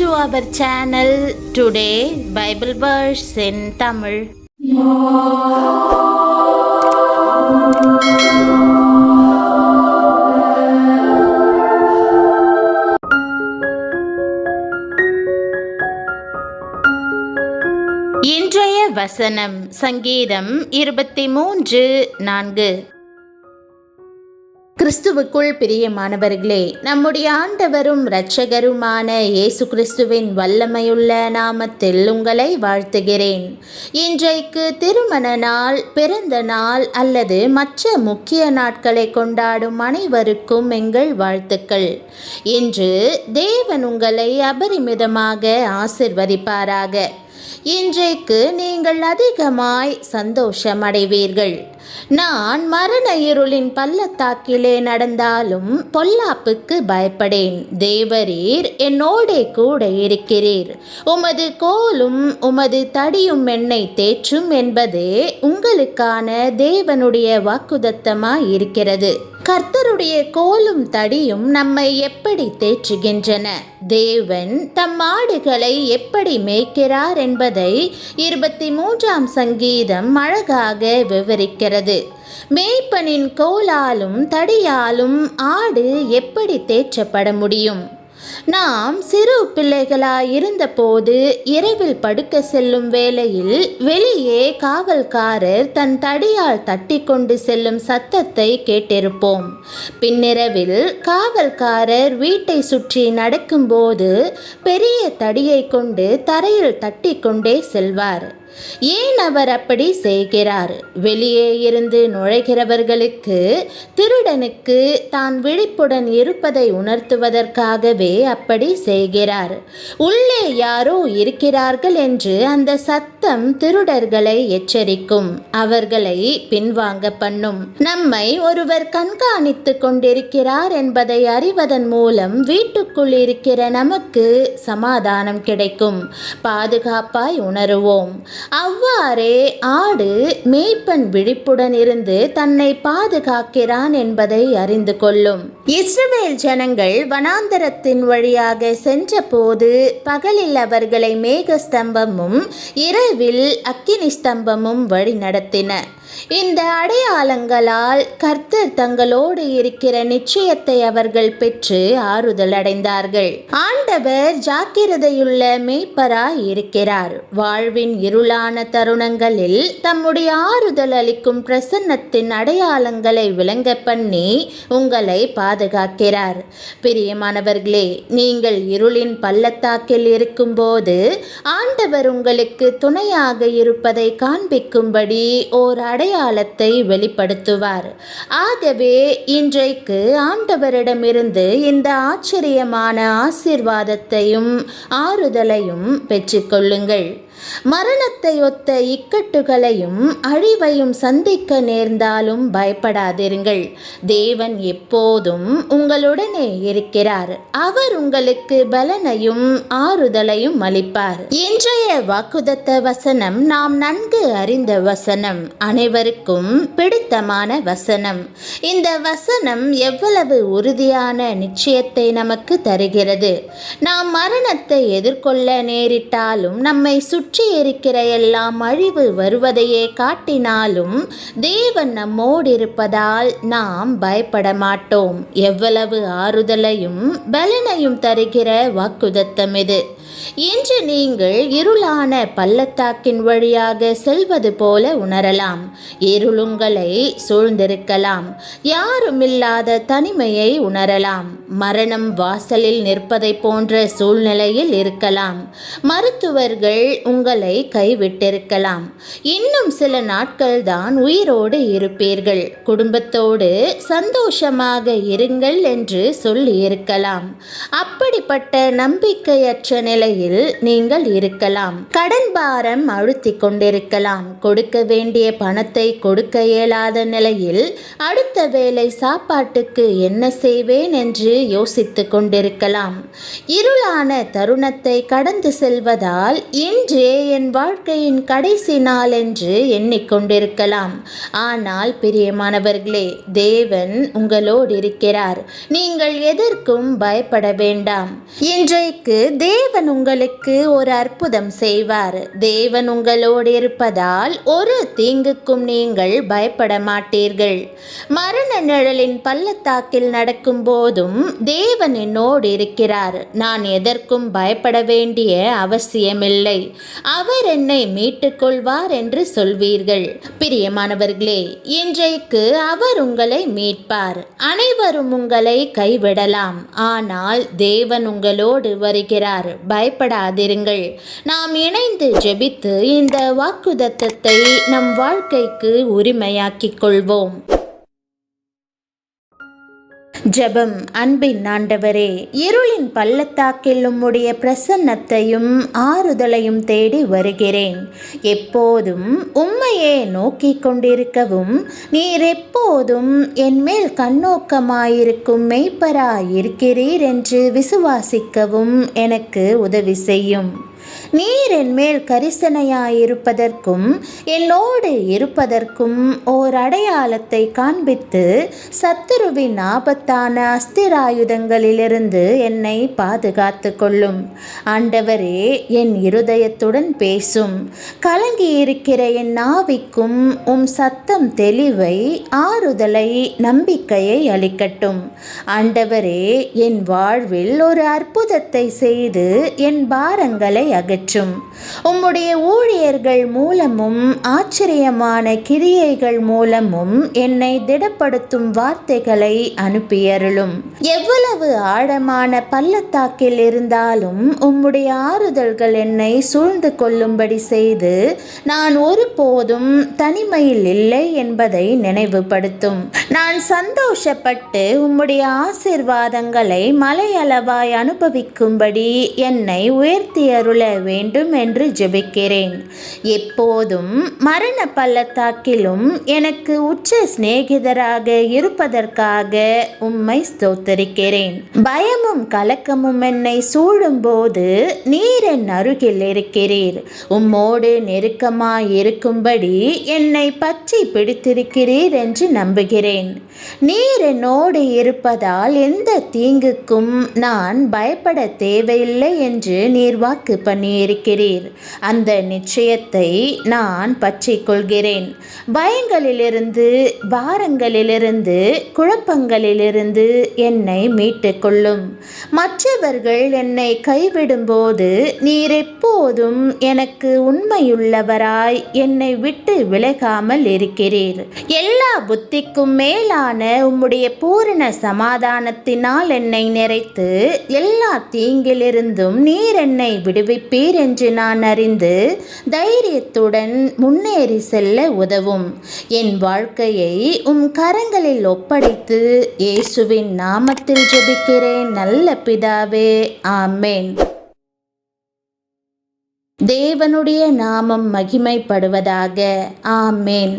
to our channel. Today Bible verse in Tamil. இன்றைய வசனம் சங்கீதம் 23:4. கிறிஸ்துவுக்குள் பிரியமானவர்களே, நம்முடைய ஆண்டவரும் இரட்சகருமான இயேசு கிறிஸ்துவின் வல்லமையுள்ள நாமத்தில் உங்களை வாழ்த்துகிறேன். இன்றைக்கு திருமண நாள், பிறந்த நாள் அல்லது மற்ற முக்கிய நாட்களை கொண்டாடும் அனைவருக்கும் எங்கள் வாழ்த்துக்கள். இன்று தேவன் உங்களை அபரிமிதமாக ஆசிர்வதிப்பாராக. இன்றைக்கு நீங்கள் அதிகமாய் சந்தோஷம் அடைவீர்கள். நான் மரண இருளின் பள்ளத்தாக்கிலே நடந்தாலும் பொல்லாப்புக்கு பயப்படேன். தேவரீர் என்னோடே கூட இருக்கிறீர். உமது கோலும் உமது தடியும் என்னை தேற்றும் என்பதே உங்களுக்கான தேவனுடைய வாக்குதத்தமாய் இருக்கிறது. கர்த்தருடைய கோலும் தடியும் நம்மை எப்படி தேற்றுகின்றன? தேவன் தம் ஆடுகளை எப்படி மேய்க்கிறார் என்பதை 23ஆம் சங்கீதம் அழகாக விவரிக்கிறது. மேய்ப்பனின் கோலாலும் தடியாலும் ஆடு எப்படி தேற்றப்பட முடியும்? நாம் சிறு பிள்ளைகளாயிருந்தபோது இரவில் படுக்க செல்லும் வேளையில் வெளியே காவல்காரர் தன் தடியால் தட்டி கொண்டு செல்லும் சத்தத்தை கேட்டிருப்போம். பின்னிரவில் காவல்காரர் வீட்டை சுற்றி நடக்கும்போது பெரிய தடியை கொண்டு தரையில் தட்டி கொண்டே செல்வார். ஏன் அவர் அப்படி செய்கிறார்? வெளியே இருந்து நுழைகிறவர்களுக்கு, திருடனுக்கு தான் விழிப்புடன் இருப்பதை உணர்த்துவதற்காகவே அப்படி செய்கிறார். உள்ளே யாரோ இருக்கிறார்கள் என்று அந்த சத்தம் திருடர்களை எச்சரிக்கும், அவர்களை பின்வாங்க பண்ணும். நம்மை ஒருவர் கண்காணித்து கொண்டிருக்கிறார் என்பதை அறிவதன் மூலம் வீட்டுக்குள் இருக்கிற நமக்கு சமாதானம் கிடைக்கும், பாதுகாப்பாய் உணருவோம். அவ்வாறே ஆடு மேய்ப்பன் விழிப்புடன் இருந்து தன்னை பாதுகாக்கிறான் என்பதை அறிந்து கொள்ளும். இஸ்ரவேல் ஜனங்கள் வனாந்தரத்தின் வழியாக சென்றபோது பகலில் அவர்களை மேகஸ்தம்பமும் இரவில் அக்கினி ஸ்தம்பமும் வழி நடத்தின. இந்த அடையாளங்களால் கர்த்தர் தங்களோடு இருக்கிற நிச்சயத்தை அவர்கள் பெற்று ஆறுதல் அடைந்தார்கள். ஆண்டவர் ஜாக்கிரதையுள்ள மேய்ப்பராய் இருக்கிறார். வாழ்வின் இருளான தருணங்களில் தம்முடைய ஆறுதல் அளிக்கும் பிரசன்னத்தின் அடையாளங்களை விளங்க பண்ணி உங்களை பாதுகாக்கிறார். பிரியமானவர்களே, நீங்கள் இருளின் பள்ளத்தாக்கில் இருக்கும்போது ஆண்டவர் உங்களுக்கு துணையாக இருப்பதை காண்பிக்கும்படி ஓர் அடையாளத்தை வெளிப்படுத்துவார். ஆகவே இன்றைக்கு ஆண்டவரிடமிருந்து இந்த ஆச்சரியமான ஆசீர்வாதத்தையும் ஆறுதலையும் பெற்றுக்கொள்ளுங்கள். மரணத்தை ஒத்த இக்கட்டுகளையும் அழிவையும் சந்திக்க நேர்ந்தாலும் பயப்படாதிருங்கள். தேவன் எப்போதும் உங்களுடனே இருக்கிறார். அவர் உங்களுக்கு பலனையும் ஆறுதலையும் அளிப்பார். இன்றைய வாக்குதத்த வசனம் நாம் நன்கு அறிந்த வசனம், அனைவருக்கும் பிடித்தமான வசனம். இந்த வசனம் எவ்வளவு உறுதியான நிச்சயத்தை நமக்கு தருகிறது. நாம் மரணத்தை எதிர்கொள்ள நேரிட்டாலும், நம்மை சுற்றி இருக்கிற எல்லாம் அழிவு வருவதையே காட்டினாலும் தேவன் நம்மோடு இருப்பதால் நாம் பயப்பட மாட்டோம். எவ்வளவு ஆறுதலையும் பலனையும் தருகிற வாக்குதத்தம் இது. இன்று நீங்கள் இருளான பள்ளத்தாக்கின் வழியாக செல்வது போல உணரலாம். இருளுங்களை சூழ்ந்திருக்கலாம். யாருமில்லாத தனிமையை உணரலாம். மரணம் வாசலில் நிற்பதை போன்ற சூழ்நிலையில் இருக்கலாம். மருத்துவர்கள் உங்களை கைவிட்டிருக்கலாம். இன்னும் சில நாட்கள் தான் உயிரோடு இருப்பீர்கள். குடும்பத்தோடு சந்தோஷமாக இருங்கள் என்று சொல்லி இருக்கலாம். அப்படிப்பட்ட நம்பிக்கையற்ற நிலையில் நீங்கள் இருக்கலாம். கடன் பாரம் அழுத்தி கொண்டிருக்கலாம். கொடுக்க வேண்டிய பணத்தை கொடுக்க இயலாத நிலையில் அடுத்த வேளை சாப்பாட்டுக்கு என்ன செய்வேன் என்று யோசித்து கொண்டிருக்கலாம். இருளான தருணத்தை கடந்து செல்வதால் இன்றே என் வாழ்க்கையின் கடைசி நாள் என்று எண்ணிக்கொண்டிருக்கலாம். ஆனால் பிரியமானவர்களே, தேவன் உங்களோடு இருக்கிறார். நீங்கள் எதற்கும் பயப்பட வேண்டாம். இன்றைக்கு தேவன் உங்களுக்கு ஒரு அற்புதம் செய்வார். தேவன் உங்களோடு இருப்பதால் ஒரு தீங்குக்கும் நீங்கள் பயப்பட மாட்டீர்கள். மரண நிழலின் பள்ளத்தாக்கில் நடக்கும் போதும் தேவன் என்னோடு இருக்கிறார். நான் எதற்கும் பயப்பட வேண்டிய அவசியமில்லை. அவர் என்னை மீட்டுக் கொள்வார் என்று சொல்வீர்கள். பிரியமானவர்களே, இன்றைக்கு அவர் உங்களை மீட்பார். அனைவரும் உங்களை கைவிடலாம், ஆனால் தேவன் உங்களோடு வருகிறார். பயப்படாதிருங்கள். நாம் இணைந்து ஜெபித்து இந்த வாக்குத்தத்தத்தை நம் வாழ்க்கைக்கு உரிமையாக்கிக் கொள்வோம். ஜெபம். அன்பின் ஆண்டவரே, இருளின் பள்ளத்தாக்கில் உம்முடைய பிரசன்னத்தையும் ஆறுதலையும் தேடி வருகிறேன். எப்போதும் உம்மையே நோக்கிக் கொண்டிருக்கவும், நீர் எப்போதும் என் மேல் கண்ணோக்கமாயிருக்கும் மெய்ப்பராயிருக்கிறீர் என்று விசுவாசிக்கவும் எனக்கு உதவி செய்யும். நீர் என் மேல் கரிசனையாயிருப்பதற்கும் என்னோடு இருப்பதற்கும் ஓர் அடையாளத்தை காண்பித்து சத்துருவின் ஆபத்தான அஸ்திராயுதங்களிலிருந்து என்னை பாதுகாத்து கொள்ளும். ஆண்டவரே, என் இருதயத்துடன் பேசும். கலங்கியிருக்கிற என் ஆவிக்கும் உம் சத்தம் தெளிவை, ஆறுதலை, நம்பிக்கையை அளிக்கட்டும். ஆண்டவரே, என் வாழ்வில் ஒரு அற்புதத்தை செய்து என் பாரங்களை அகற்றும். உம்முடைய ஊழியர்கள் மூலமும் ஆச்சரியமான கிரியைகள் மூலமும் என்னை திடப்படுத்தும் வார்த்தைகளை அனுப்பியருளும். எவ்வளவு ஆழமான பள்ளத்தாக்கில் இருந்தாலும் உம்முடைய ஆறுதல்கள் என்னை சூழ்ந்து கொள்ளும்படி செய்து நான் ஒருபோதும் தனிமையில் இல்லை என்பதை நினைவுபடுத்தும். நான் சந்தோஷப்பட்டு உம்முடைய ஆசீர்வாதங்களை மலையளவாய் அனுபவிக்கும்படி என்னை உயர்த்தியருள வேண்டும் என்று ஜெபிக்கிறேன். எப்போதும் மரண பள்ளத்தாக்கிலும் எனக்கு உச்ச சிநேகிதராக இருப்பதற்காக உம்மை ஸ்தோத்தரிக்கிறேன். பயமும் கலக்கமும் என்னை சூழும் போது நீர் என் அருகில் இருக்கிறீர். உம்மோடு நெருக்கமாய் இருக்கும்படி என்னை பற்றி பிடித்திருக்கிறீர் என்று நம்புகிறேன். நீர் என்னோடு இருப்பதால் எந்த தீங்குக்கும் நான் பயப்பட தேவையில்லை என்று நீர் வாக்கு பண்ணியிருக்கிறீர். அந்த நிச்சயத்தை நான் பற்றி கொள்கிறேன். பயங்களிலிருந்து, பாரங்களிலிருந்து, குழப்பங்களிலிருந்து என்னை மீட்டு கொள்ளும். மற்றவர்கள் என்னை கைவிடும்போது நீர் எப்போதும் எனக்கு உண்மையுள்ளவராய் என்னை விட்டு விலகாமல் இருக்கிறீர். எல்லா புத்திக்கும் மேலான உம்முடைய பூரண சமாதானத்தினால் என்னை நிறைத்து எல்லா தீங்கிலிருந்தும் நீர் என்னை விடுவிப்பீர் என்று நான் அறிந்து தைரியத்துடன் முன்னேறி செல்ல உதவும். என் வாழ்க்கையை உம் கரங்களில் ஒப்படைத்து இயேசுவின் நாமத்தில் ஜெபிக்கிறேன் நல்ல பிதாவே, ஆமென். தேவனுடைய நாமம் மகிமைப்படுவதாக. ஆமென்.